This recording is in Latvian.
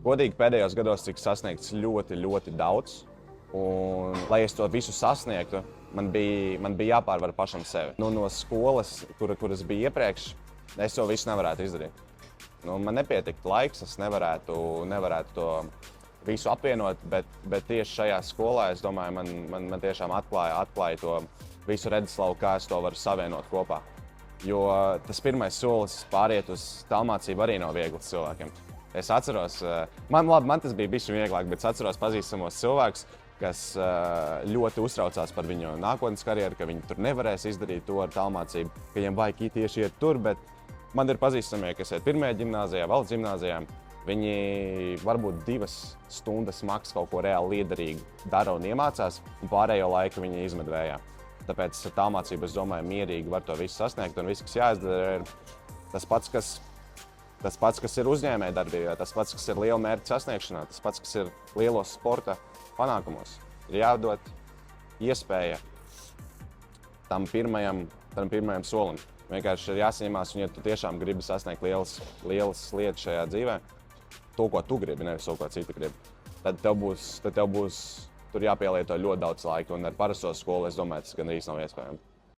Godīgi pēdējos gados tika sasniegts ļoti, ļoti daudz. Un, lai es to visu sasniegtu, man bija jāpārvar pašam sevi. No skolas, kuras bija iepriekš, es to visu nevarētu izdarīt. Man nepietiktu laiks, es nevarētu to visu apvienot, bet tieši šajā skolā, es domāju, man tiešām atklāja to visu redzeslavu, kā es to varu savienot kopā. Jo tas pirmais solis pāriet uz tālmācību arī nav viegls cilvēkiem. Es atceros, man tas bija bišķi vieglāk, bet es atceros pazīstamos cilvēkus, kas ļoti uztraucās par viņu nākotnes karjeru, ka viņi tur nevarēs izdarīt to ar tālmācību, ka viņiem vajag tieši iet tur, bet man ir pazīstamie, kas iet pirmajā ģimnāzijā, valsts ģimnāzijā. Viņi varbūt 2 stundas maks kaut ko reāli liederīgu dara un iemācās, un pārējo laiku viņi izmet vējā. Tāpēc tālmācība, es domāju, mierīgi var to visu sasniegt, un viss, kas jāizdara, ir tas pats, kas ir uzņēmējdarbībā, tas pats, kas ir liela mērķa sasniegšanā, tas pats, kas ir lielos sporta panākumos. Ir jādod iespēja tam pirmajam solim. Vienkārši ir jāsaņemās, un ja tu tiešām gribi sasniegt lielas lietas šajā dzīvē, to, ko tu gribi, nevis to, ko citi grib, tad tev būs tur jāpielieto ļoti daudz laika, un ar parasto skolu, es domāju, tas gandrīz nav iespējams.